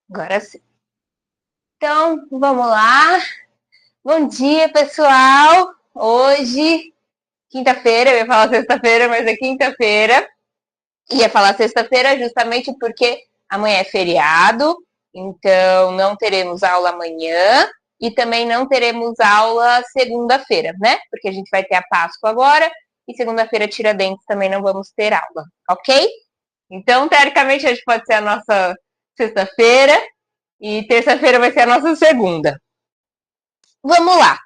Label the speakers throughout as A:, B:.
A: Agora sim. Então, vamos lá. Bom dia, pessoal. Hoje, quinta-feira, eu ia falar sexta-feira, mas é quinta-feira. Ia falar sexta-feira justamente porque amanhã é feriado, então não teremos aula amanhã e também não teremos aula segunda-feira, né? Porque a gente vai ter a Páscoa agora e segunda-feira Tiradentes também não vamos ter aula, ok? Então, teoricamente, hoje pode ser a nossa sexta-feira e terça-feira vai ser a nossa segunda. Vamos lá.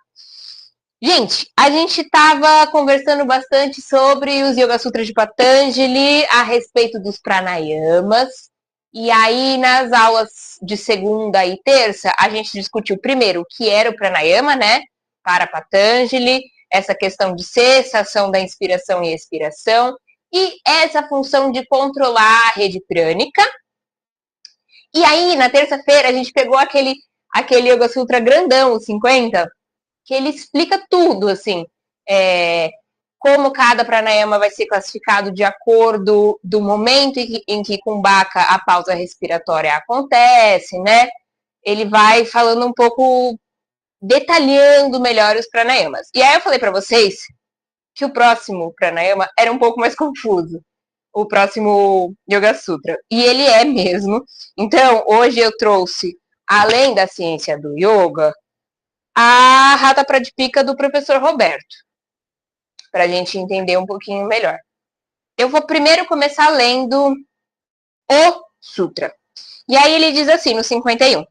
A: Gente, a gente estava conversando bastante sobre os Yoga Sutras de Patanjali, a respeito dos pranayamas. E aí, nas aulas de segunda e terça, a gente discutiu primeiro o que era o pranayama, né? Para Patanjali, essa questão de cessação da inspiração e expiração, e essa função de controlar a rede prânica. E aí, na terça-feira, a gente pegou aquele Yoga Sutra grandão, o 50, que ele explica tudo, assim, como cada pranayama vai ser classificado de acordo do momento em que Kumbhaka a pausa respiratória acontece, né? Ele vai falando um pouco, detalhando melhor os pranayamas. E aí eu falei para vocês que o próximo pranayama era um pouco mais confuso, o próximo Yoga Sutra. E ele é mesmo. Então, hoje eu trouxe, além da ciência do yoga, a Rata Pradipika do professor Roberto, para a gente entender um pouquinho melhor. Eu vou primeiro começar lendo o Sutra. E aí ele diz assim, no 51.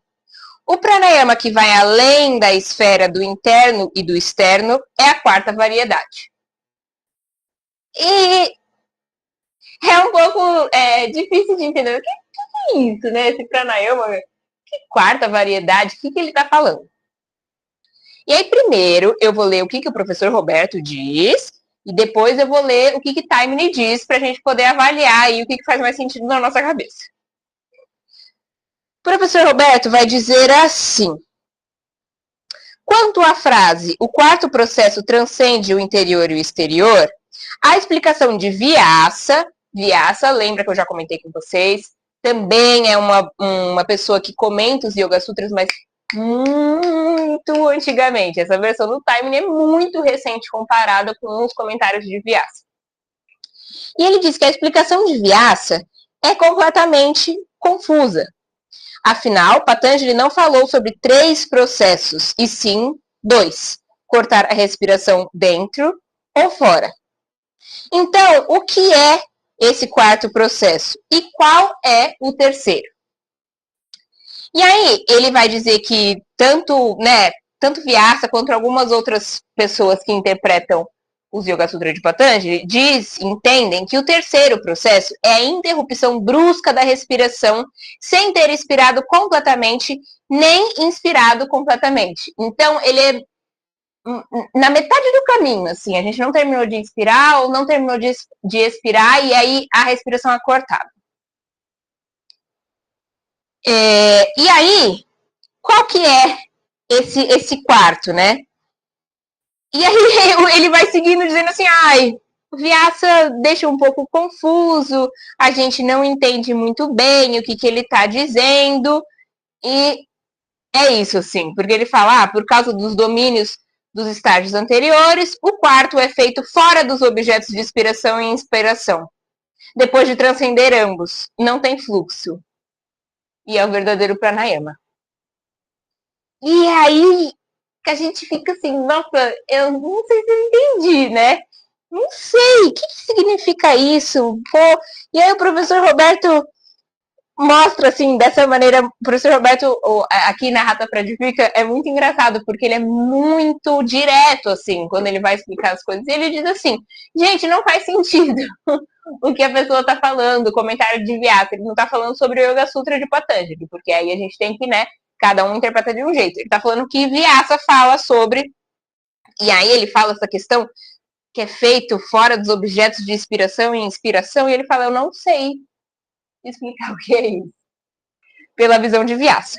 A: O pranayama que vai além da esfera do interno e do externo é a quarta variedade. E é um pouco difícil de entender. O que é isso, né? Esse pranayama, que quarta variedade, o que ele está falando? E aí, primeiro, eu vou ler o que o professor Roberto diz, e depois eu vou ler o que Taimni diz, para a gente poder avaliar aí o que faz mais sentido na nossa cabeça. O professor Roberto vai dizer assim: quanto à frase, o quarto processo transcende o interior e o exterior, a explicação de Vyasa, lembra que eu já comentei com vocês, também é uma pessoa que comenta os Yoga Sutras, mas muito antigamente. Essa versão do Timing é muito recente comparada com os comentários de Vyasa. E ele diz que a explicação de Vyasa é completamente confusa. Afinal, Patanjali não falou sobre 3 processos, e sim 2. Cortar a respiração dentro ou fora. Então, o que é esse quarto processo? E qual é o terceiro? E aí, ele vai dizer que tanto Vyasa quanto algumas outras pessoas que interpretam os Yoga Sutra de Patanjali entendem que o terceiro processo é a interrupção brusca da respiração sem ter expirado completamente nem inspirado completamente. Então, ele é na metade do caminho, assim, a gente não terminou de inspirar ou não terminou de expirar e aí a respiração é cortada. E aí, qual que é esse quarto, né? E aí ele vai seguindo dizendo assim, o Vyasa deixa um pouco confuso, a gente não entende muito bem o que ele está dizendo, e é isso, assim, porque ele fala, por causa dos domínios dos estágios anteriores, o quarto é feito fora dos objetos de inspiração e inspiração. Depois de transcender ambos, não tem fluxo. E é o verdadeiro pranayama. E aí que a gente fica assim, nossa, eu não sei se eu entendi, né? Não sei, o que significa isso? Pô, e aí o professor Roberto mostra, assim, dessa maneira, o professor Roberto, aqui na Rata Pradifica, é muito engraçado, porque ele é muito direto, assim, quando ele vai explicar as coisas. E ele diz assim, gente, não faz sentido o que a pessoa está falando, o comentário de Vyasa, ele não está falando sobre o Yoga Sutra de Patanjali, porque aí a gente tem que, né, cada um interpreta de um jeito. Ele está falando que Vyasa fala sobre, e aí ele fala essa questão que é feito fora dos objetos de inspiração e inspiração, e ele fala, eu não sei explicar o que é isso, pela visão de Vyasa.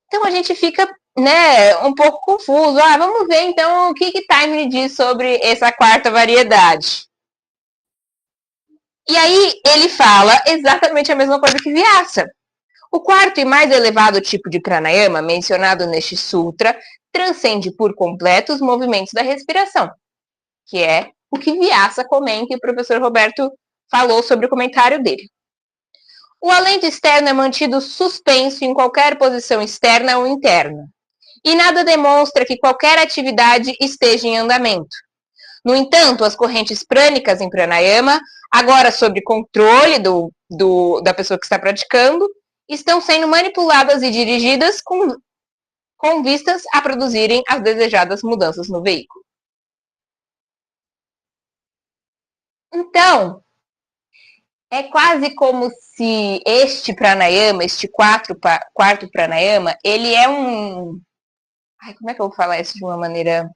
A: Então a gente fica, né, um pouco confuso. Vamos ver então o que Time diz sobre essa quarta variedade. E aí ele fala exatamente a mesma coisa que Vyasa. O quarto e mais elevado tipo de pranayama mencionado neste sutra transcende por completo os movimentos da respiração, que é o que Vyasa comenta e o professor Roberto falou sobre o comentário dele. O alento externo é mantido suspenso em qualquer posição externa ou interna, e nada demonstra que qualquer atividade esteja em andamento. No entanto, as correntes prânicas em pranayama, agora sob controle da pessoa que está praticando, estão sendo manipuladas e dirigidas com vistas a produzirem as desejadas mudanças no veículo. Então, é quase como se este pranayama, este quarto pranayama, ele é um... Ai, como é que eu vou falar isso de uma maneira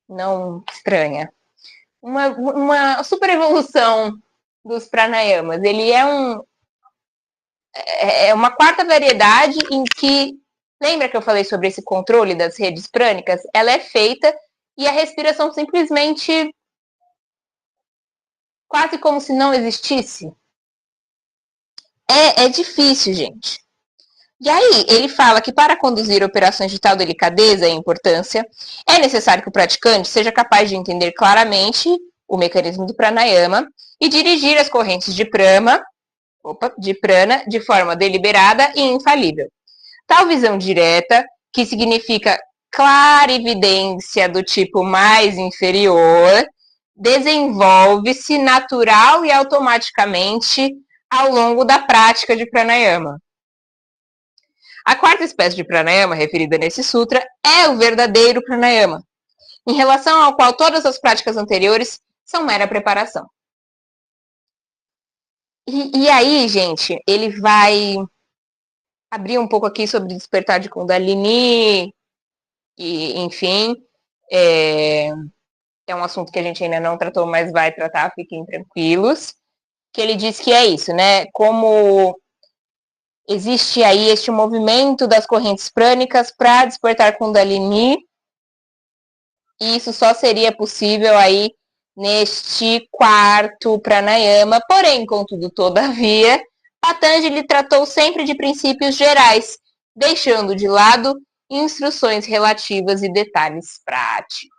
A: não estranha? Uma super evolução dos pranayamas. Ele é uma quarta variedade em que, lembra que eu falei sobre esse controle das redes prânicas? Ela é feita e a respiração simplesmente quase como se não existisse. É difícil, gente. E aí, ele fala que para conduzir operações de tal delicadeza e importância, é necessário que o praticante seja capaz de entender claramente o mecanismo do pranayama e dirigir as correntes de prana de forma deliberada e infalível. Tal visão direta, que significa clarividência do tipo mais inferior, desenvolve-se natural e automaticamente ao longo da prática de pranayama. A quarta espécie de pranayama referida nesse sutra é o verdadeiro pranayama, em relação ao qual todas as práticas anteriores são mera preparação. E aí, gente, ele vai abrir um pouco aqui sobre despertar de Kundalini, e, enfim, é um assunto que a gente ainda não tratou, mas vai tratar, fiquem tranquilos, que ele diz que é isso, né? Como existe aí este movimento das correntes prânicas para despertar Kundalini, e isso só seria possível aí neste quarto pranayama, porém, contudo, todavia, Patanjali tratou sempre de princípios gerais, deixando de lado instruções relativas e detalhes práticos.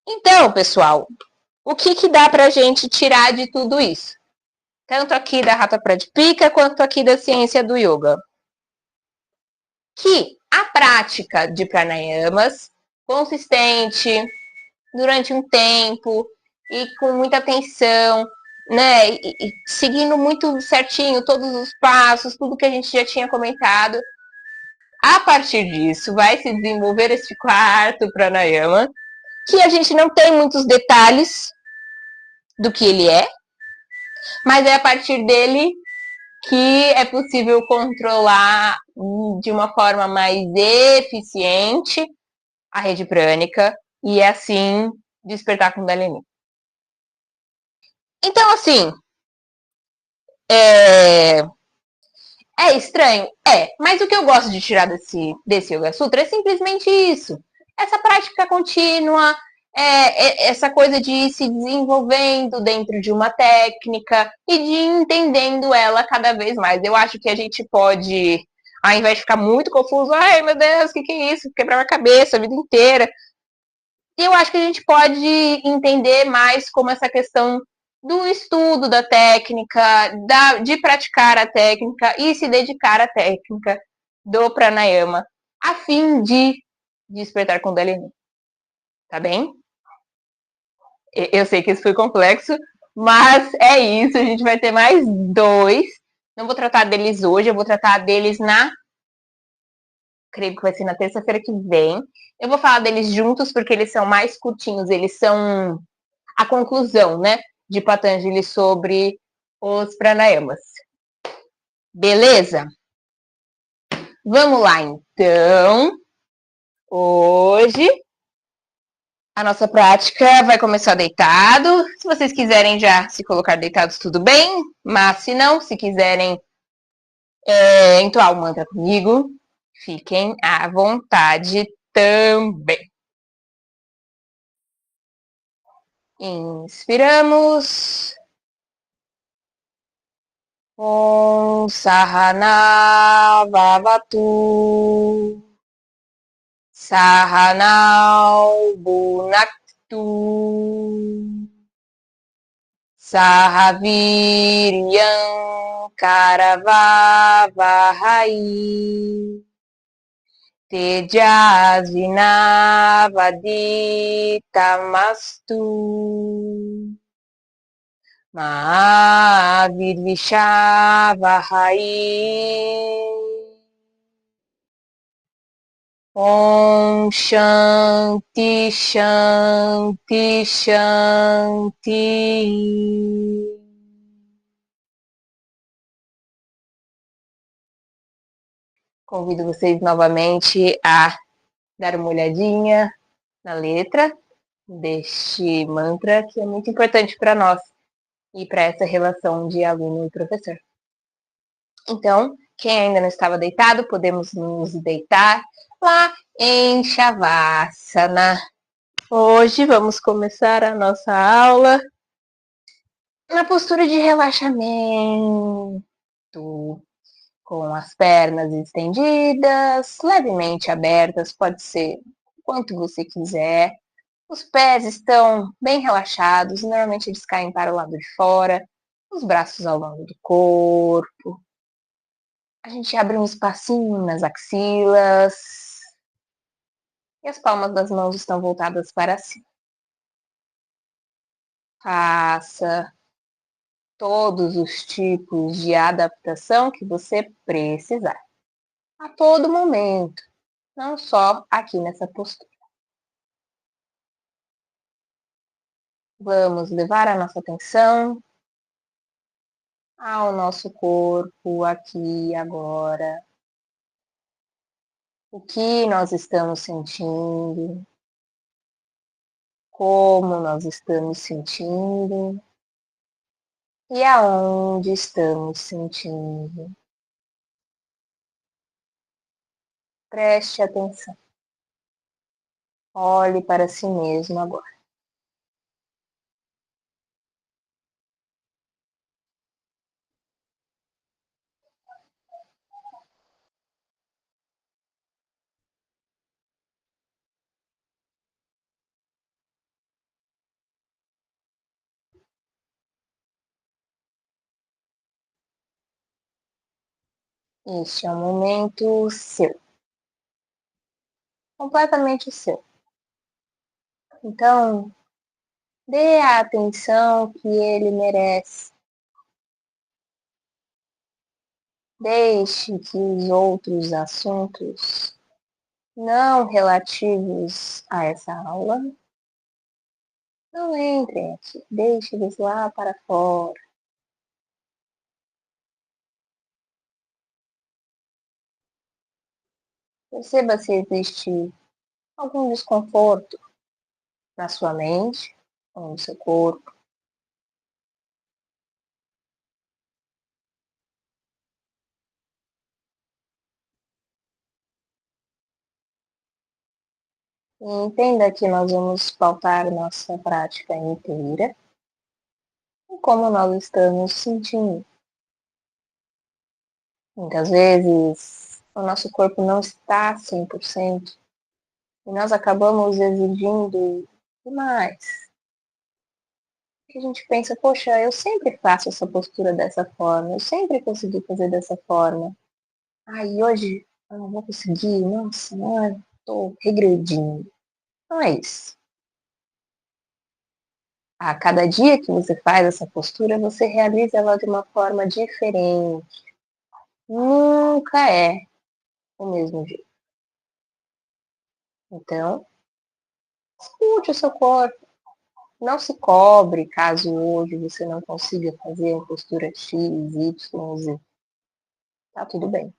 A: Então, pessoal, o que dá para a gente tirar de tudo isso? Tanto aqui da Hatha Pradipika, quanto aqui da ciência do yoga. Que a prática de pranayamas consistente, durante um tempo, e com muita atenção, né? E seguindo muito certinho todos os passos, tudo que a gente já tinha comentado. A partir disso, vai se desenvolver esse quarto pranayama, que a gente não tem muitos detalhes do que ele é, mas é a partir dele que é possível controlar de uma forma mais eficiente a rede prânica e assim despertar Kundalini. Então, assim, é estranho? É, mas o que eu gosto de tirar desse Yoga Sutra é simplesmente isso. Essa prática contínua, essa coisa de ir se desenvolvendo dentro de uma técnica e de entendendo ela cada vez mais. Eu acho que a gente pode, ao invés de ficar muito confuso, ai meu Deus, o que é isso? Quebrar a cabeça a vida inteira. Eu acho que a gente pode entender mais como essa questão do estudo da técnica, de praticar a técnica e se dedicar à técnica do pranayama, a fim de despertar Kundalini. Tá bem? Eu sei que isso foi complexo, mas é isso. A gente vai ter mais dois. Não vou tratar deles hoje, eu vou tratar deles creio que vai ser na terça-feira que vem. Eu vou falar deles juntos porque eles são mais curtinhos, eles são a conclusão, né, de Patanjali sobre os pranayamas. Beleza? Vamos lá, então. Hoje a nossa prática vai começar deitado. Se vocês quiserem já se colocar deitados, tudo bem. Mas se não, se quiserem entoar o mantra comigo, fiquem à vontade também. Inspiramos. Om Sahana Vavatu Sahanau Bhunaktu Sahaviryam Karavavahai Tejasvinavaditamastu Mahavirvishavahai. Om Shanti Shanti Shanti. Convido vocês novamente a dar uma olhadinha na letra deste mantra, que é muito importante para nós e para essa relação de aluno e professor. Então, quem ainda não estava deitado, podemos nos deitar lá em Shavasana. Hoje vamos começar a nossa aula na postura de relaxamento, com as pernas estendidas, levemente abertas, pode ser o quanto você quiser. Os pés estão bem relaxados, normalmente eles caem para o lado de fora, os braços ao longo do corpo. A gente abre um espacinho nas axilas e as palmas das mãos estão voltadas para cima. Faça todos os tipos de adaptação que você precisar, a todo momento, não só aqui nessa postura. Vamos levar a nossa atenção ao nosso corpo aqui e agora. O que nós estamos sentindo, como nós estamos sentindo e aonde estamos sentindo. Preste atenção. Olhe para si mesmo agora. Este é um momento seu, completamente seu. Então, dê a atenção que ele merece. Deixe que os outros assuntos não relativos a essa aula não entrem aqui. Deixe eles lá para fora. Perceba se existe algum desconforto na sua mente ou no seu corpo. E entenda que nós vamos pautar nossa prática inteira em como nós estamos sentindo. Muitas vezes o nosso corpo não está 100% e nós acabamos exigindo demais. Que a gente pensa, poxa, eu sempre faço essa postura dessa forma, eu sempre consegui fazer dessa forma. Aí hoje eu não vou conseguir, nossa, não, estou regredindo. Não é isso. A cada dia que você faz essa postura, você realiza ela de uma forma diferente. Nunca é o mesmo jeito. Então, escute o seu corpo. Não se cobre caso hoje você não consiga fazer a postura X, Y, Z. Tá tudo bem.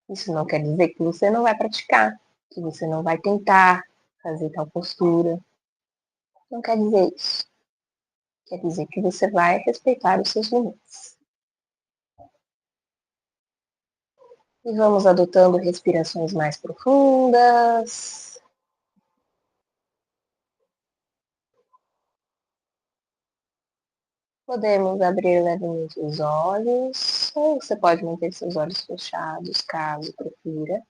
A: Isso não quer dizer que você não vai praticar, que você não vai tentar fazer tal postura. Não quer dizer isso. Quer dizer que você vai respeitar os seus limites. E vamos adotando respirações mais profundas. Podemos abrir levemente os olhos, ou você pode manter seus olhos fechados, caso prefira.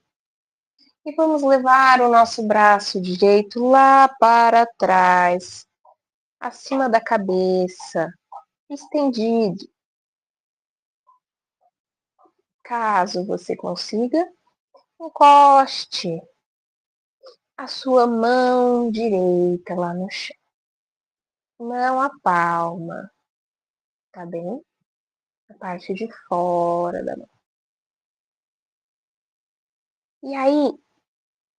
A: E vamos levar o nosso braço direito lá para trás, acima da cabeça, estendido. Caso você consiga, encoste a sua mão direita lá no chão. Não a palma, tá bem? A parte de fora da mão. E aí,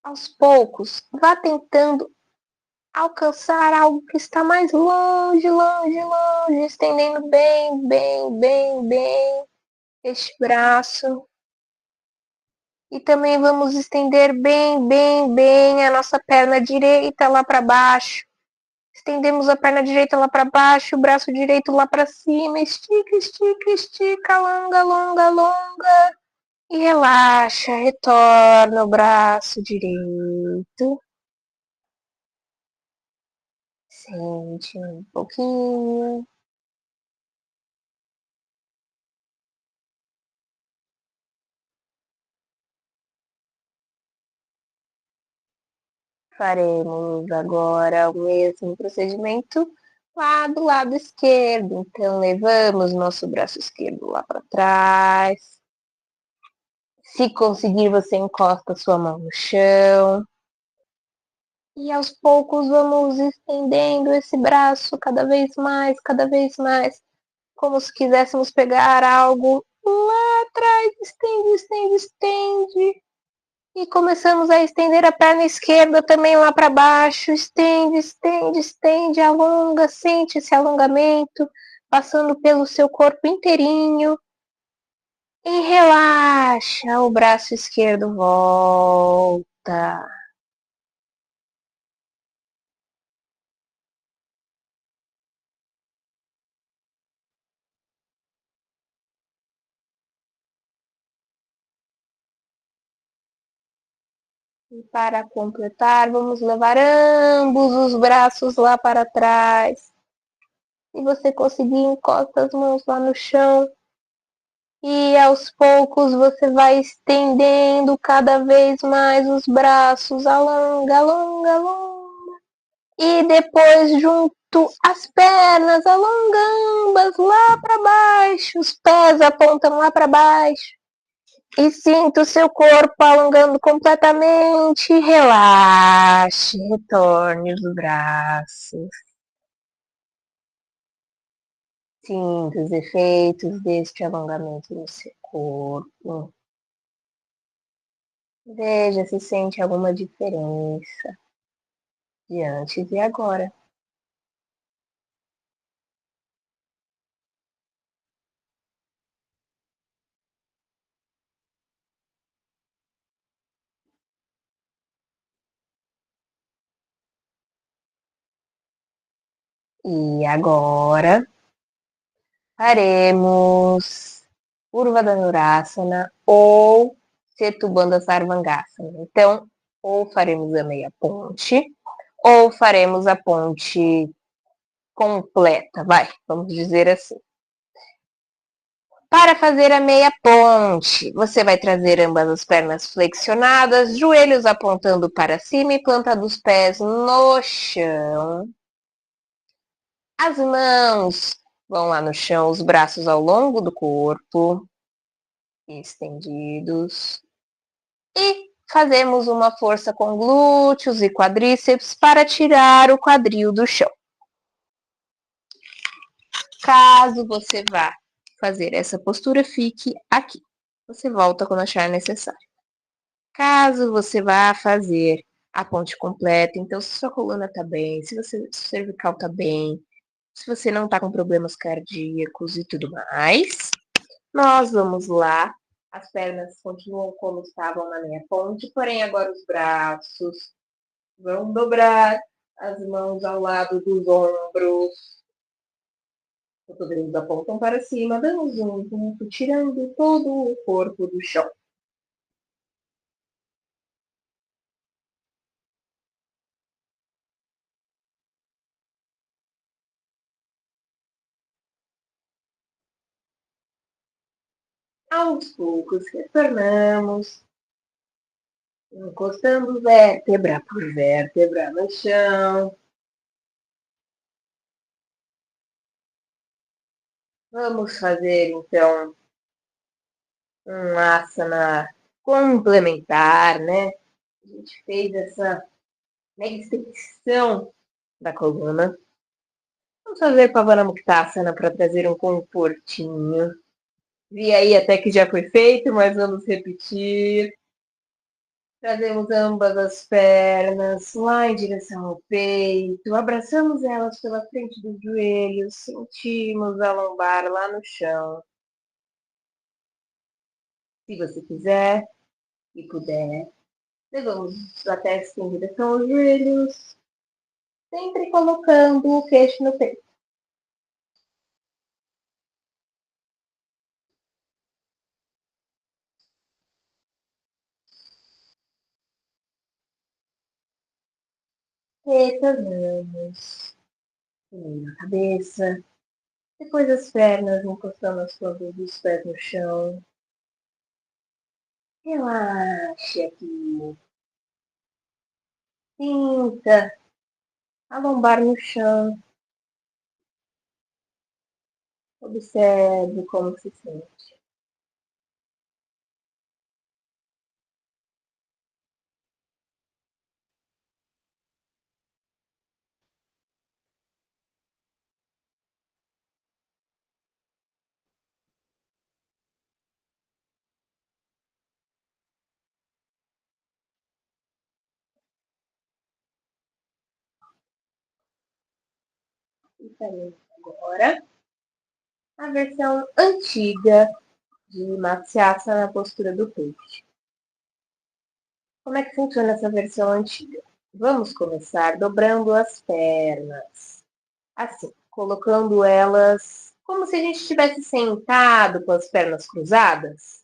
A: aos poucos, vá tentando alcançar algo que está mais longe, longe, longe, estendendo bem, bem, bem, bem este braço. E também vamos estender bem, bem, bem a nossa perna direita lá para baixo. Estendemos a perna direita lá para baixo, o braço direito lá para cima. Estica, estica, estica, alonga, alonga, alonga. E relaxa, retorna o braço direito. Sente um pouquinho. Faremos agora o mesmo procedimento lá do lado esquerdo. Então, levamos nosso braço esquerdo lá para trás. Se conseguir, você encosta sua mão no chão. E aos poucos vamos estendendo esse braço cada vez mais, como se quiséssemos pegar algo lá atrás. Estende, estende, estende. E começamos a estender a perna esquerda também lá para baixo. Estende, estende, estende, alonga, sente esse alongamento passando pelo seu corpo inteirinho. E relaxa, o braço esquerdo volta. E para completar, vamos levar ambos os braços lá para trás. Se você conseguir, encosta as mãos lá no chão. E aos poucos você vai estendendo cada vez mais os braços. Alonga, alonga, alonga. E depois junto as pernas, alonga ambas lá para baixo. Os pés apontam lá para baixo. E sinta o seu corpo alongando completamente. Relaxe, retorne os braços. Sinta os efeitos deste alongamento no seu corpo. Veja se sente alguma diferença de antes e agora. E agora faremos Urva Dhanurasana ou Setubandha Sarvangasana. Então, ou faremos a meia ponte, ou faremos a ponte completa, vamos dizer assim. Para fazer a meia ponte, você vai trazer ambas as pernas flexionadas, joelhos apontando para cima e planta dos pés no chão. As mãos vão lá no chão, os braços ao longo do corpo, estendidos. E fazemos uma força com glúteos e quadríceps para tirar o quadril do chão. Caso você vá fazer essa postura, fique aqui. Você volta quando achar necessário. Caso você vá fazer a ponte completa, então se sua coluna está bem, se seu cervical está bem, se você não está com problemas cardíacos e tudo mais, nós vamos lá. As pernas continuam como estavam na minha ponte, porém agora os braços vão dobrar, as mãos ao lado dos ombros, os cotovelos apontam para cima, damos um ponto, tirando todo o corpo do chão. Aos poucos retornamos, encostando vértebra por vértebra no chão. Vamos fazer então um asana complementar, né? A gente fez essa extensão da coluna. Vamos fazer Pavanamuktasana para trazer um confortinho. Vi aí até que já foi feito, mas vamos repetir. Trazemos ambas as pernas lá em direção ao peito, abraçamos elas pela frente dos joelhos, sentimos a lombar lá no chão. Se você quiser e puder, levamos a testa em direção aos joelhos, sempre colocando o queixo no peito. Retornamos. Primeiro a cabeça, depois as pernas encostando as plantas dos pés no chão. Relaxe aqui. Sinta a lombar no chão. Observe como se sente. E faremos agora a versão antiga de Matsyasana na postura do peito. Como é que funciona essa versão antiga? Vamos começar dobrando as pernas. Assim, colocando elas como se a gente estivesse sentado com as pernas cruzadas.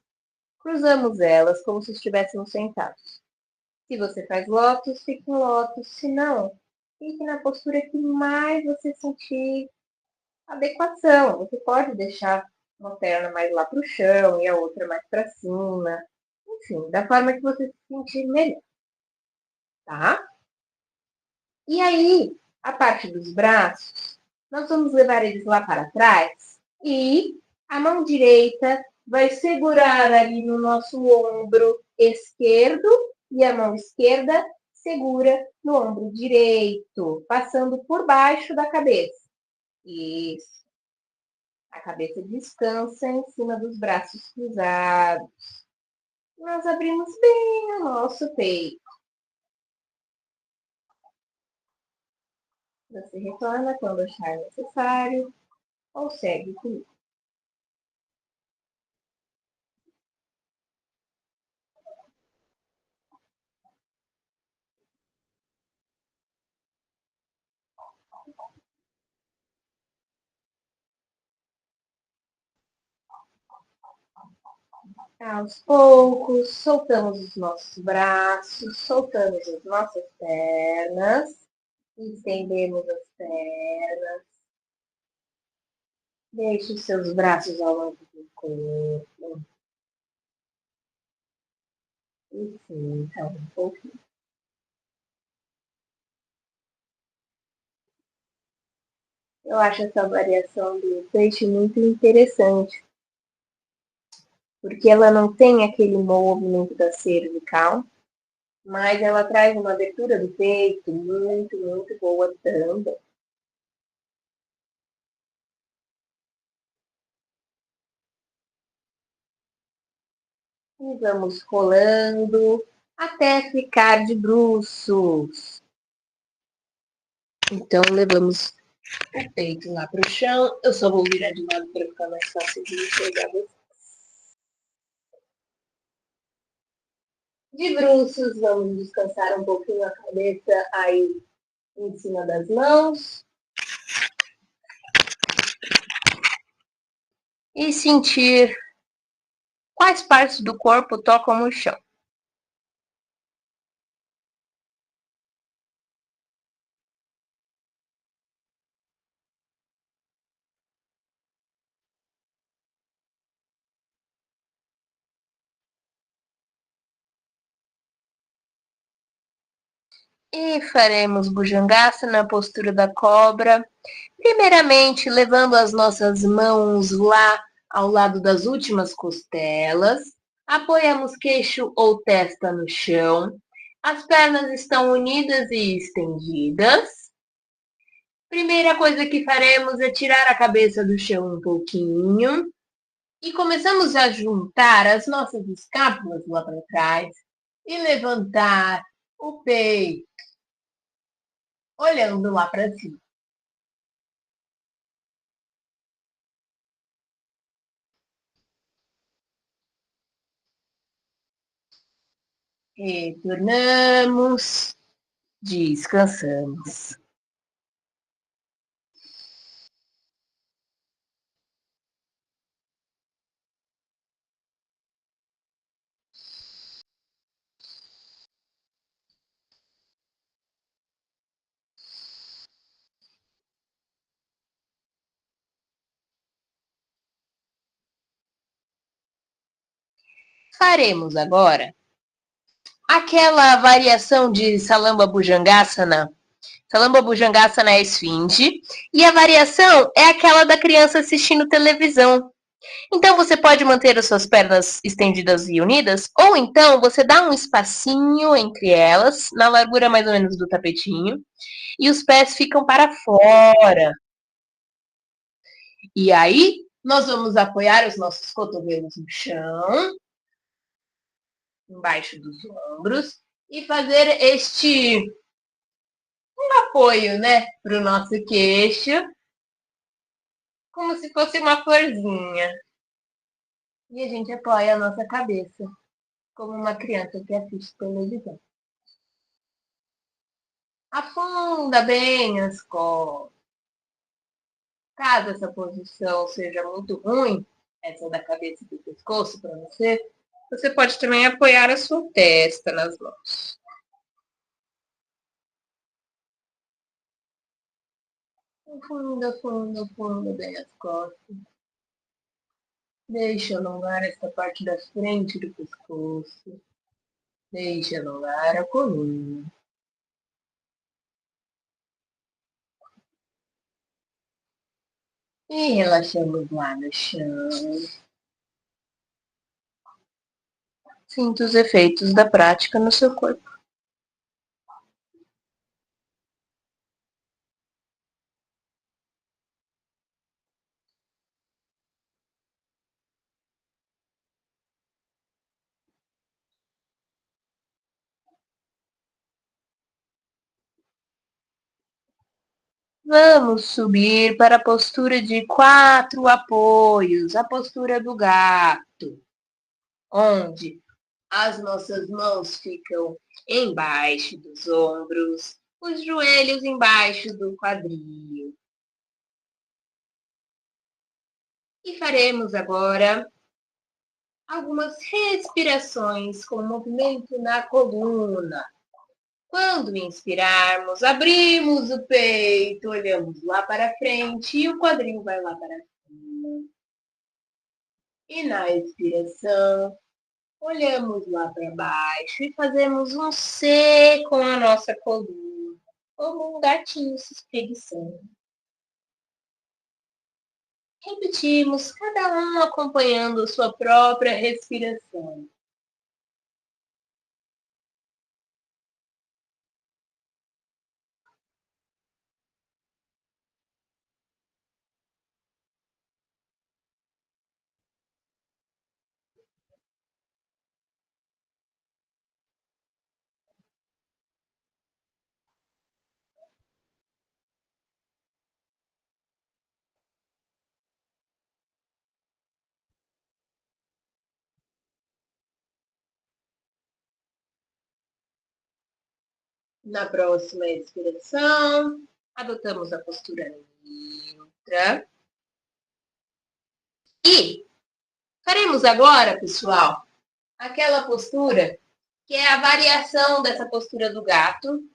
A: Cruzamos elas como se estivéssemos sentados. Se você faz lótus, fique em lótus. Se não, fique na postura que mais você sentir adequação. Você pode deixar uma perna mais lá para o chão e a outra mais para cima. Enfim, da forma que você se sentir melhor, tá? E aí, a parte dos braços, nós vamos levar eles lá para trás e a mão direita vai segurar ali no nosso ombro esquerdo e a mão esquerda segura no ombro direito, passando por baixo da cabeça. Isso. A cabeça descansa em cima dos braços cruzados. Nós abrimos bem o nosso peito. Você retorna quando achar necessário ou segue comigo. Aos poucos, soltamos os nossos braços, soltamos as nossas pernas, estendemos as pernas. Deixe os seus braços ao longo do corpo. E sinta um pouquinho. Eu acho essa variação do peixe muito interessante, porque ela não tem aquele movimento da cervical, mas ela traz uma abertura do peito muito, muito boa também. E vamos rolando até ficar de bruços. Então, levamos o peito lá para o chão. Eu só vou virar de lado para ficar mais fácil de enxergar você. De bruços, vamos descansar um pouquinho a cabeça aí em cima das mãos. E sentir quais partes do corpo tocam o chão. E faremos Bhujangasana na postura da cobra. Primeiramente, levando as nossas mãos lá ao lado das últimas costelas. Apoiamos queixo ou testa no chão. As pernas estão unidas e estendidas. Primeira coisa que faremos é tirar a cabeça do chão um pouquinho. E começamos a juntar as nossas escápulas lá para trás e levantar o peito, olhando lá para cima. Retornamos, descansamos. Faremos agora aquela variação de Salamba Bhujangasana. Salamba Bhujangasana é a esfinge e a variação é aquela da criança assistindo televisão. Então você pode manter as suas pernas estendidas e unidas, ou então você dá um espacinho entre elas, na largura mais ou menos do tapetinho, e os pés ficam para fora. E aí nós vamos apoiar os nossos cotovelos no chão, embaixo dos ombros, e fazer este apoio, né, para o nosso queixo, como se fosse uma florzinha. E a gente apoia a nossa cabeça, como uma criança que assiste televisão. Afunda bem as costas. Caso essa posição seja muito ruim, essa da cabeça e do pescoço para você, você pode também apoiar a sua testa nas mãos. Afunda bem as costas. Deixa alongar essa parte da frente do pescoço. Deixa alongar a coluna. E relaxamos lá no chão. Sinta os efeitos da prática no seu corpo. Vamos subir para a postura de 4 apoios, a postura do gato, onde as nossas mãos ficam embaixo dos ombros, os joelhos embaixo do quadril. E faremos agora algumas respirações com movimento na coluna. Quando inspirarmos, abrimos o peito, olhamos lá para frente e o quadril vai lá para cima. E na expiração, olhamos lá para baixo e fazemos um C com a nossa coluna, como um gatinho se espreguiçando. Repetimos, cada um acompanhando sua própria respiração. Na próxima expiração, adotamos a postura neutra. E faremos agora, pessoal, aquela postura que é a variação dessa postura do gato.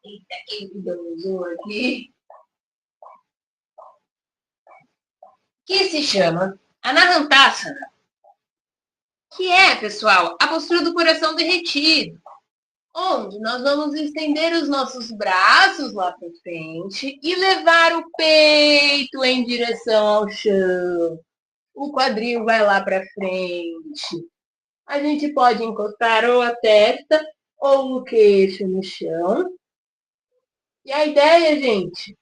A: Eita, que damos um aqui. Que se chama Anahantasana. Que é, pessoal, a postura do coração derretido. onde nós vamos estender os nossos braços lá para frente e levar o peito em direção ao chão. O quadril vai lá para frente. A gente pode encostar ou a testa ou o queixo no chão. E a ideia, gente,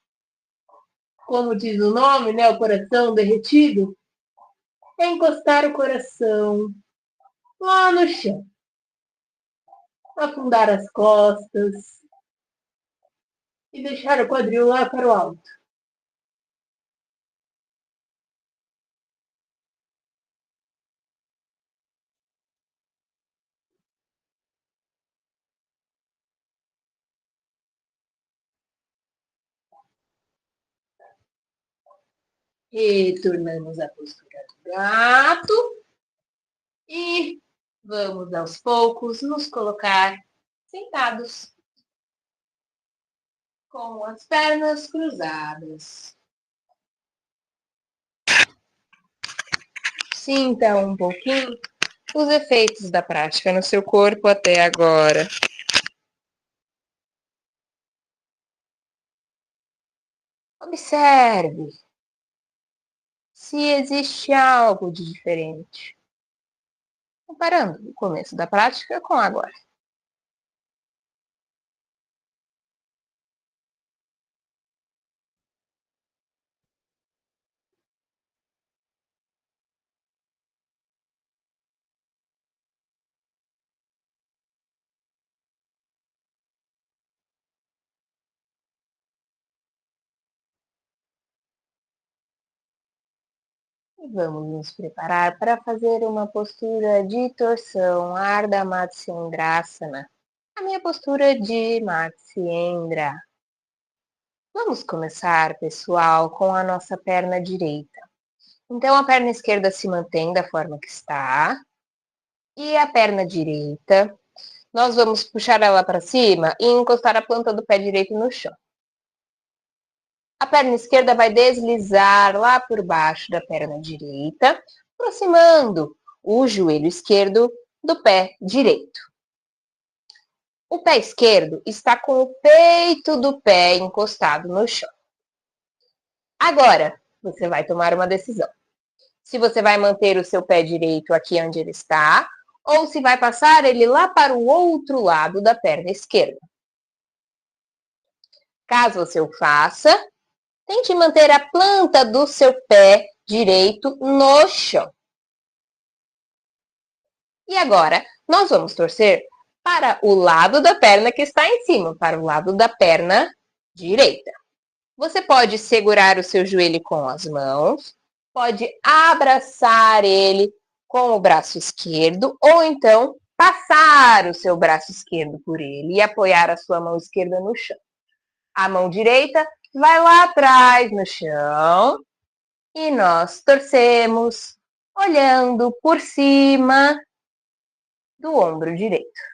A: como diz o nome, né, o coração derretido, é encostar o coração lá no chão. Afundar as costas e deixar o quadril lá para o alto. Retornamos à postura do gato e vamos aos poucos nos colocar sentados com as pernas cruzadas. Sinta um pouquinho os efeitos da prática no seu corpo até agora. Observe se existe algo de diferente, comparando o começo da prática com agora. E vamos nos preparar para fazer uma postura de torção, Ardha Matsyendrasana, a minha postura de Matsyendra. Vamos começar, pessoal, com a nossa perna direita. Então, a perna esquerda se mantém da forma que está. E a perna direita, nós vamos puxar ela para cima e encostar a planta do pé direito no chão. A perna esquerda vai deslizar lá por baixo da perna direita, aproximando o joelho esquerdo do pé direito. O pé esquerdo está com o peito do pé encostado no chão. Agora, você vai tomar uma decisão. Se você vai manter o seu pé direito aqui onde ele está, ou se vai passar ele lá para o outro lado da perna esquerda. Caso você o faça, tente manter a planta do seu pé direito no chão. E agora, nós vamos torcer para o lado da perna que está em cima, para o lado da perna direita. Você pode segurar o seu joelho com as mãos, pode abraçar ele com o braço esquerdo, ou então passar o seu braço esquerdo por ele e apoiar a sua mão esquerda no chão. A mão direita vai lá atrás no chão e nós torcemos olhando por cima do ombro direito.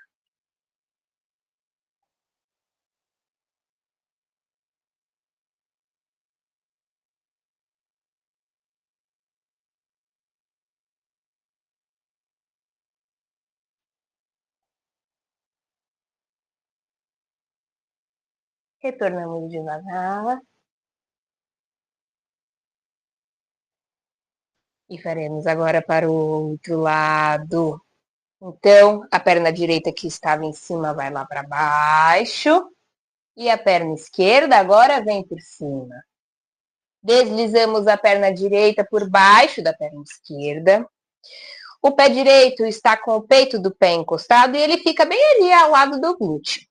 A: Retornamos devagar. E faremos agora para o outro lado. Então, a perna direita que estava em cima vai lá para baixo. E a perna esquerda agora vem por cima. Deslizamos a perna direita por baixo da perna esquerda. O pé direito está com o peito do pé encostado e ele fica bem ali ao lado do glúteo.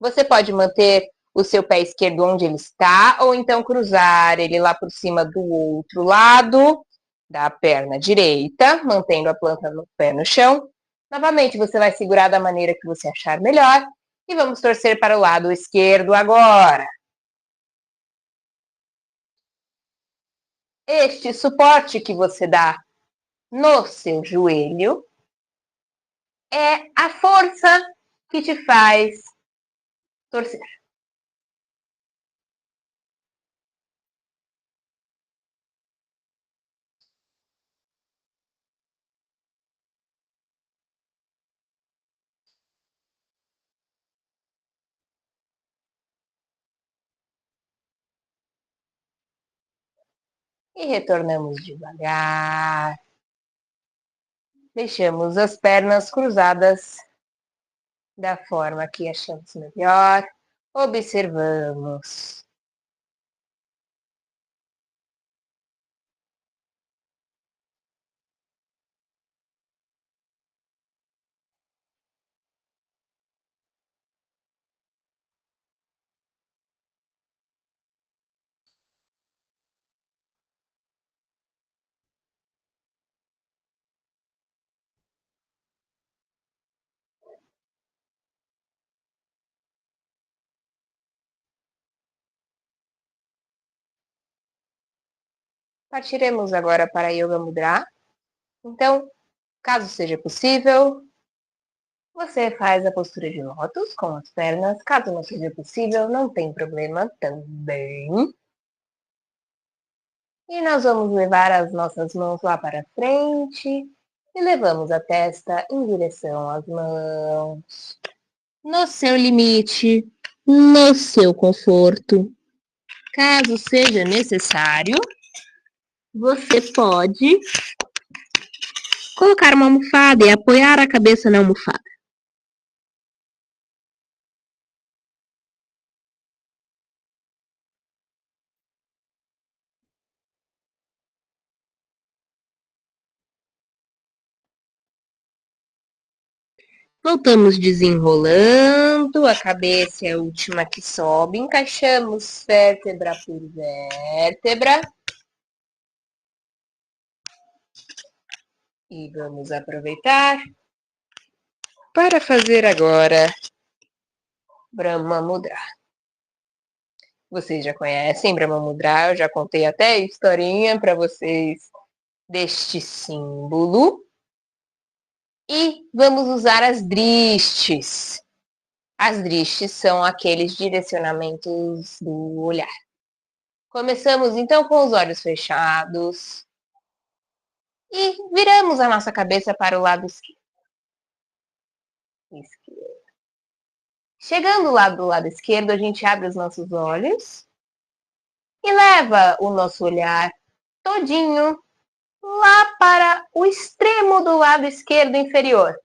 A: Você pode manter o seu pé esquerdo onde ele está, ou então cruzar ele lá por cima do outro lado da perna direita, mantendo a planta do pé no chão. Novamente, você vai segurar da maneira que você achar melhor. E vamos torcer para o lado esquerdo agora. Este suporte que você dá no seu joelho é a força que te faz torcer. E retornamos devagar. Deixamos as pernas cruzadas da forma que achamos melhor. Observamos. Partiremos agora para a Yoga Mudra. Então, caso seja possível, você faz a postura de lótus com as pernas. Caso não seja possível, não tem problema também. E nós vamos levar as nossas mãos lá para frente e levamos a testa em direção às mãos. No seu limite, no seu conforto. Caso seja necessário, você pode colocar uma almofada e apoiar a cabeça na almofada. Voltamos desenrolando, a cabeça é a última que sobe, encaixamos vértebra por vértebra. E vamos aproveitar para fazer agora Brahma Mudra. Vocês já conhecem Brahma Mudra, eu já contei até a historinha para vocês deste símbolo. E vamos usar as drishtis. As drishtis são aqueles direcionamentos do olhar. Começamos então com os olhos fechados e viramos a nossa cabeça para o lado esquerdo. Chegando lá do lado esquerdo, a gente abre os nossos olhos e leva o nosso olhar todinho lá para o extremo do lado esquerdo inferior.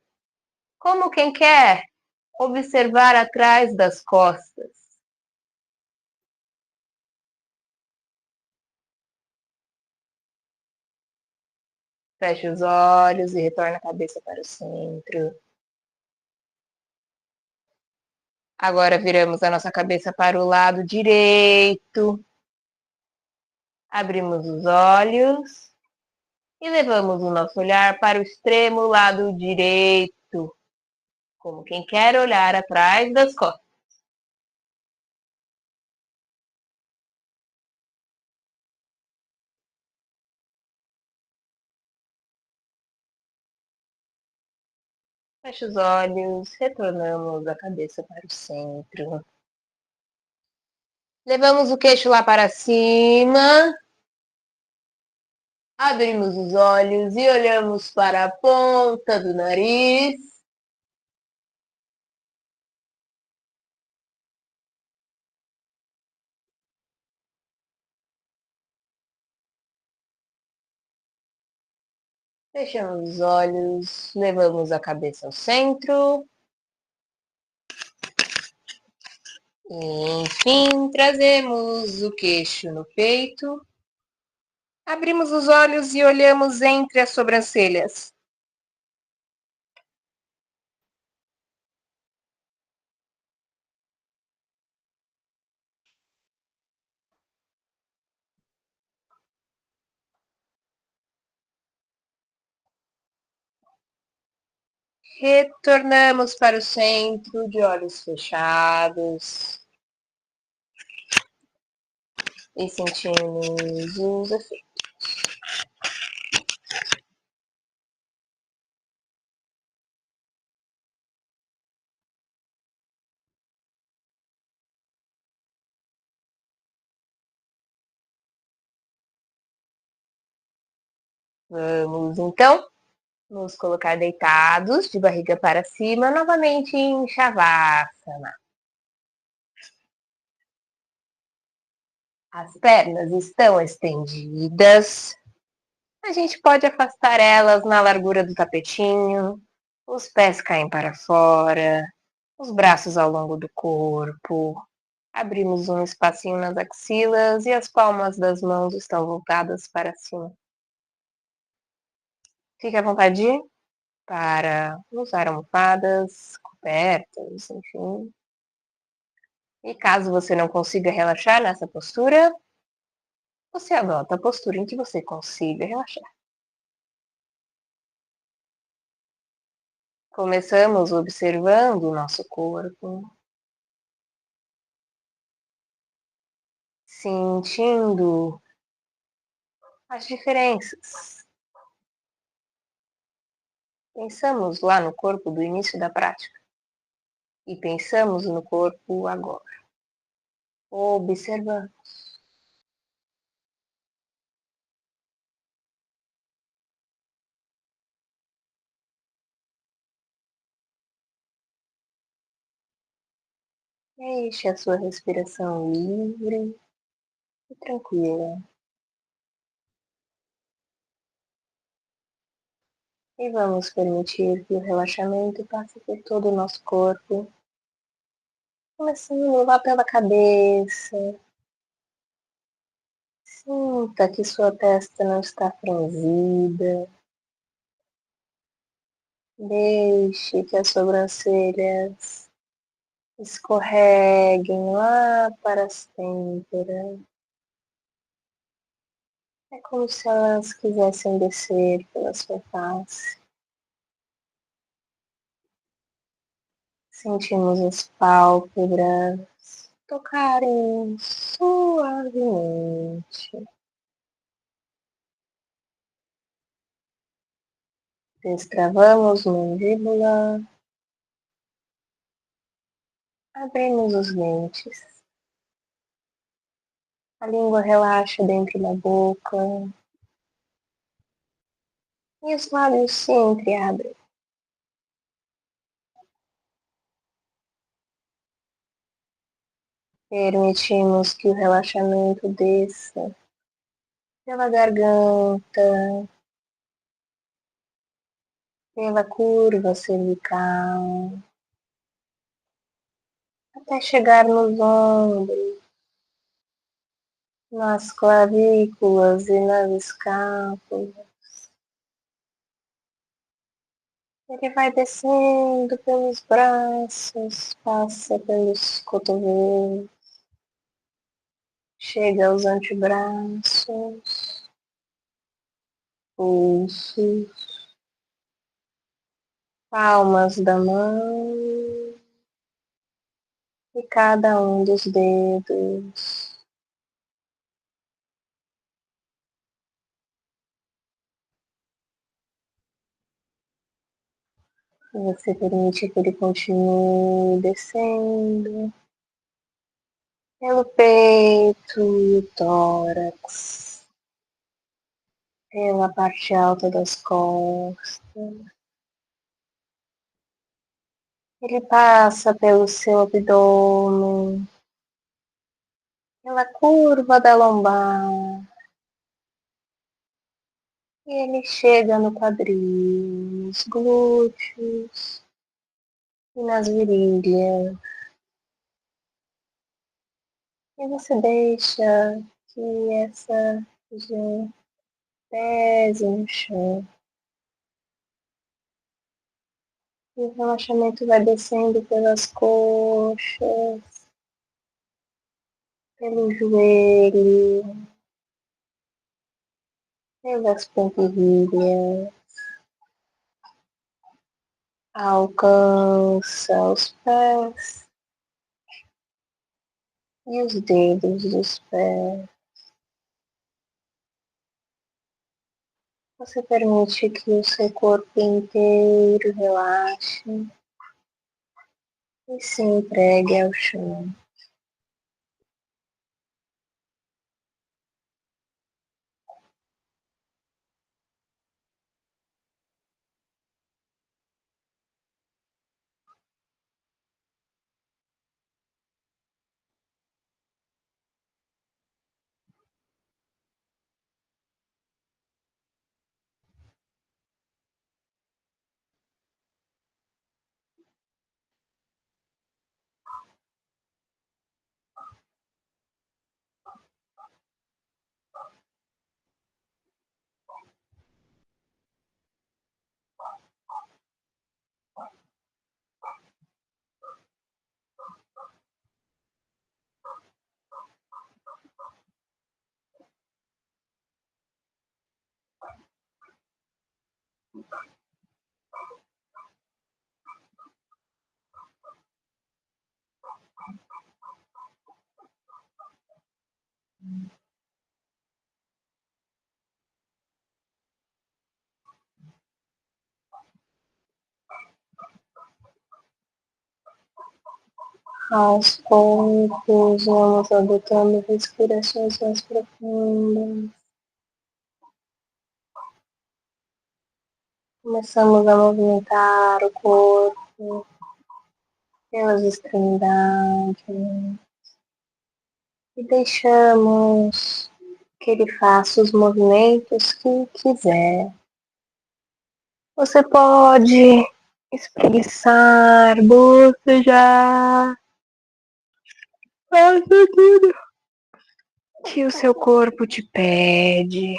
A: Como quem quer observar atrás das costas. Fecha os olhos e retorna a cabeça para o centro. Agora viramos a nossa cabeça para o lado direito. Abrimos os olhos e levamos o nosso olhar para o extremo lado direito, como quem quer olhar atrás das costas. Fecha os olhos, retornamos a cabeça para o centro. Levamos o queixo lá para cima. Abrimos os olhos e olhamos para a ponta do nariz. Fechamos os olhos, levamos a cabeça ao centro. E, enfim, trazemos o queixo no peito. Abrimos os olhos e olhamos entre as sobrancelhas. Retornamos para o centro de olhos fechados. E sentimos os efeitos. Vamos, então, nos colocar deitados, de barriga para cima, novamente em Shavasana. As pernas estão estendidas. A gente pode afastar elas na largura do tapetinho. Os pés caem para fora. Os braços ao longo do corpo. Abrimos um espacinho nas axilas e as palmas das mãos estão voltadas para cima. Fique à vontade para usar almofadas, cobertas, enfim. E caso você não consiga relaxar nessa postura, você adota a postura em que você consiga relaxar. Começamos observando o nosso corpo, sentindo as diferenças. Pensamos lá no corpo do início da prática e pensamos no corpo agora. Observando. Deixe a sua respiração livre e tranquila. E vamos permitir que o relaxamento passe por todo o nosso corpo, começando lá pela cabeça. Sinta que sua testa não está franzida. Deixe que as sobrancelhas escorreguem lá para as têmporas. É como se elas quisessem descer pela sua face. Sentimos as pálpebras tocarem suavemente. Destravamos mandíbula. Abrimos os dentes. A língua relaxa dentro da boca. E os lábios se entreabrem. Permitimos que o relaxamento desça pela garganta, pela curva cervical, até chegar nos ombros, nas clavículas e nas escápulas. Ele vai descendo pelos braços, passa pelos cotovelos, chega aos antebraços, pulsos, palmas da mão e cada um dos dedos. Você permite que ele continue descendo pelo peito e o tórax, pela parte alta das costas. Ele passa pelo seu abdômen, pela curva da lombar. E ele chega no quadril, nos glúteos e nas virilhas. E você deixa que essa região pese no chão. E o relaxamento vai descendo pelas coxas, pelo joelho, pelas panturrilhas, alcança os pés e os dedos dos pés. Você permite que o seu corpo inteiro relaxe e se entregue ao chão. Aos poucos, vamos adotando respirações mais profundas. Começamos a movimentar o corpo pelas extremidades e deixamos que ele faça os movimentos que quiser. Você pode espreguiçar, bocejar, faça tudo que o seu corpo te pede,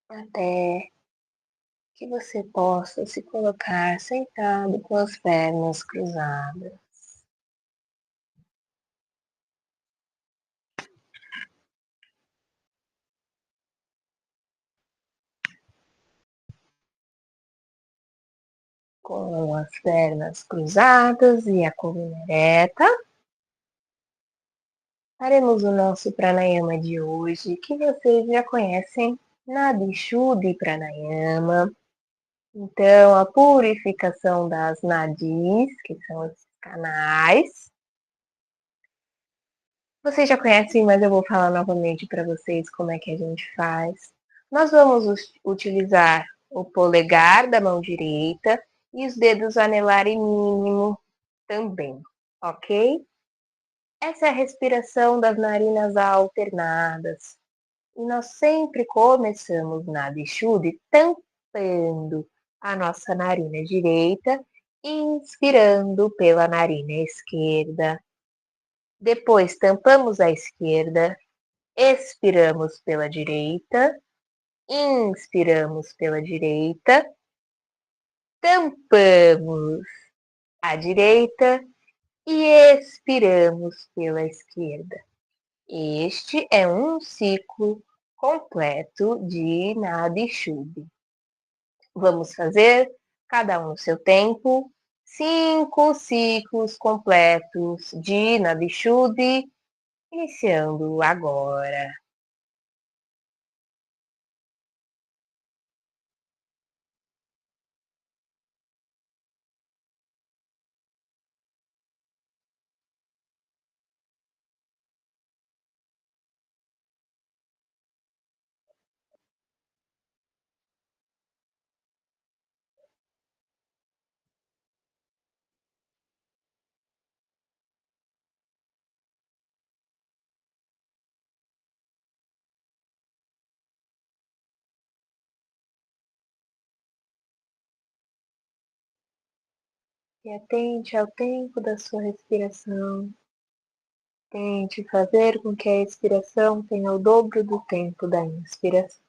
A: até que você possa se colocar sentado com as pernas cruzadas. Com as pernas cruzadas e a coluna ereta, faremos o nosso pranayama de hoje, que vocês já conhecem, Nadi Shuddhi Pranayama. Então, a purificação das nadis, que são os canais. Vocês já conhecem, mas eu vou falar novamente para vocês como é que a gente faz. Nós vamos utilizar o polegar da mão direita e os dedos anelar e mínimo também, ok? Essa é a respiração das narinas alternadas. E nós sempre começamos Nadi Shuddhi tampando a nossa narina direita, inspirando pela narina esquerda. Depois tampamos a esquerda, expiramos pela direita, inspiramos pela direita, tampamos a direita e expiramos pela esquerda. Este é um ciclo completo de Nadi Shuddhi. Vamos fazer, cada um no seu tempo, 5 ciclos completos de Nadi Shuddhi, iniciando agora. E atente ao tempo da sua respiração. Tente fazer com que a expiração tenha o dobro do tempo da inspiração.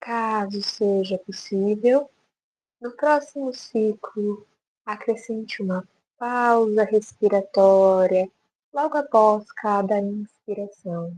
A: Caso seja possível, no próximo ciclo, acrescente uma pausa respiratória logo após cada inspiração.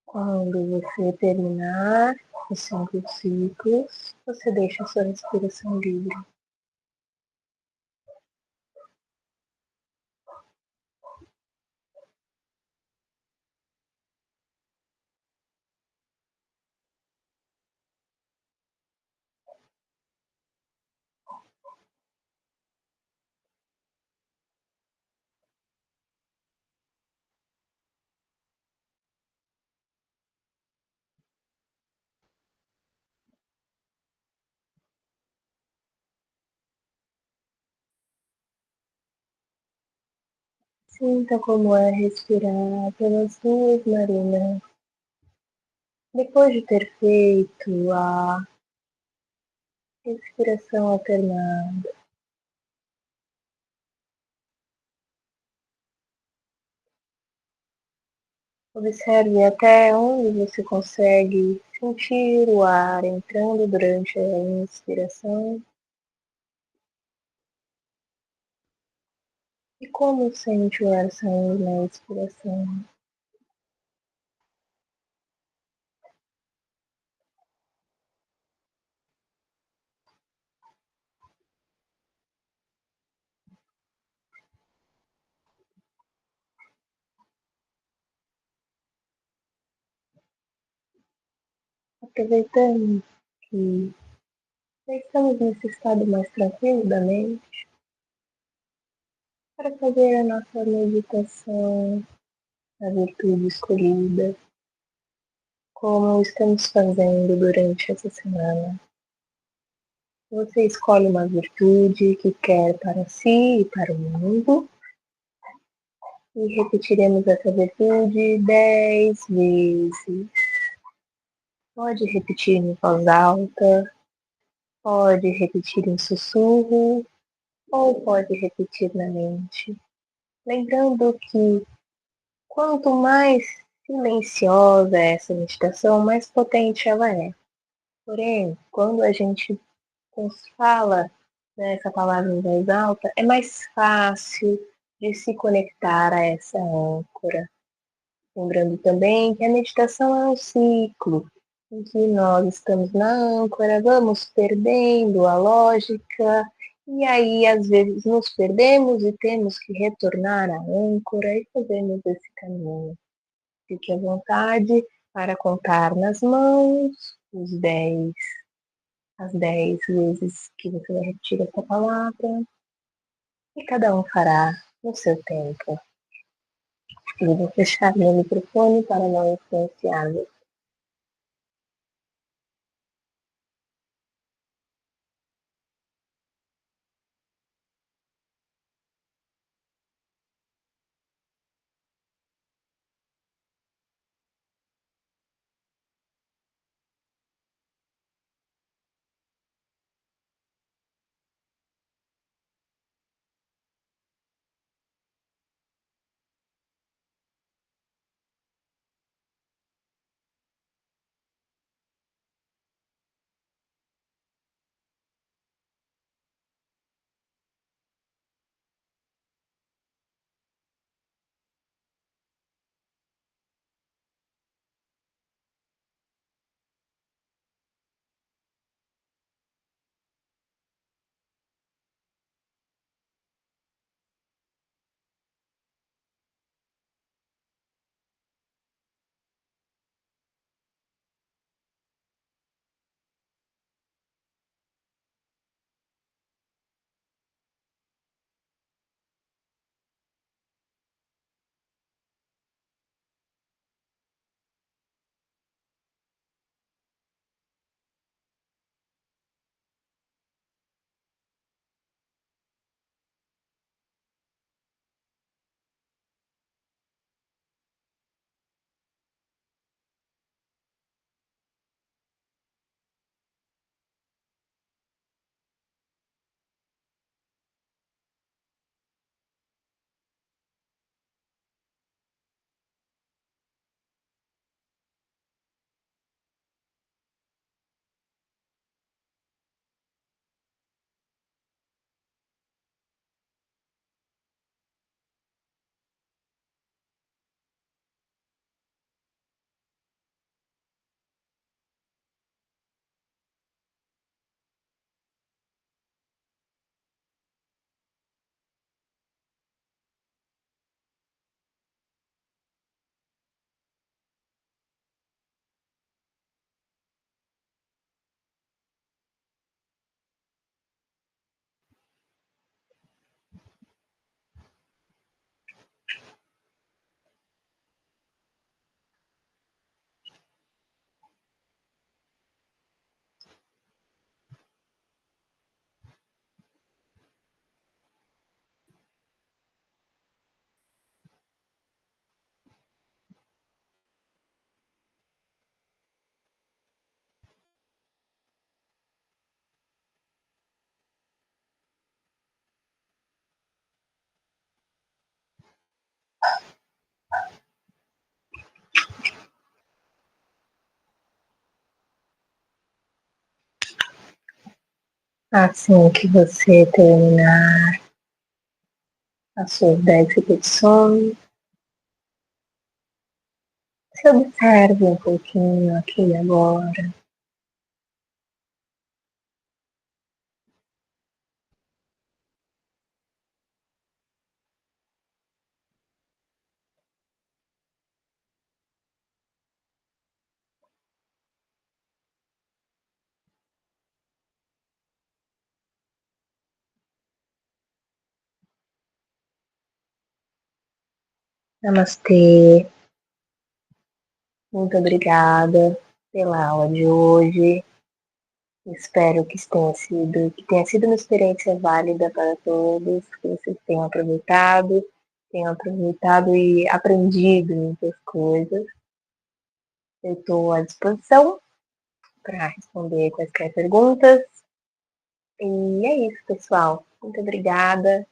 A: Quando você terminar os 5 ciclos, você deixa a sua respiração livre. Sinta como é respirar pelas duas narinas. Depois de ter feito a respiração alternada, observe até onde você consegue sentir o ar entrando durante a inspiração e como sente o ar saindo na expiração. Aproveitando que já estamos nesse estado mais tranquilo da mente, para fazer a nossa meditação na virtude escolhida, como estamos fazendo durante essa semana. Você escolhe uma virtude que quer para si e para o mundo, e repetiremos essa virtude 10 vezes. Pode repetir em voz alta, pode repetir em sussurro, ou pode repetir na mente. Lembrando que quanto mais silenciosa é essa meditação, mais potente ela é. Porém, quando a gente fala, né, essa palavra em voz alta, é mais fácil de se conectar a essa âncora. Lembrando também que a meditação é um ciclo em que nós estamos na âncora, vamos perdendo a lógica, e aí às vezes nos perdemos e temos que retornar à âncora e fazemos esse caminho. Fique à vontade para contar nas mãos os 10 as 10 vezes que você vai repetir essa palavra, e cada um fará no seu tempo. Eu vou fechar meu microfone para não influenciá-lo. Assim que você terminar as suas 10 repetições, se observe um pouquinho aqui e agora. Namastê, muito obrigada pela aula de hoje. Espero que tenha sido uma experiência válida para todos, que vocês tenham aproveitado e aprendido muitas coisas. Eu estou à disposição para responder quaisquer perguntas. E é isso, pessoal. Muito obrigada.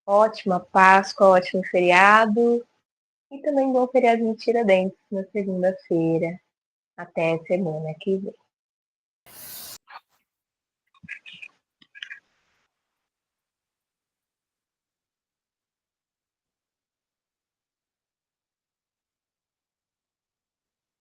A: Ótima Páscoa, ótimo feriado. E também bom feriado de Tiradentes na segunda-feira. Até a semana que vem.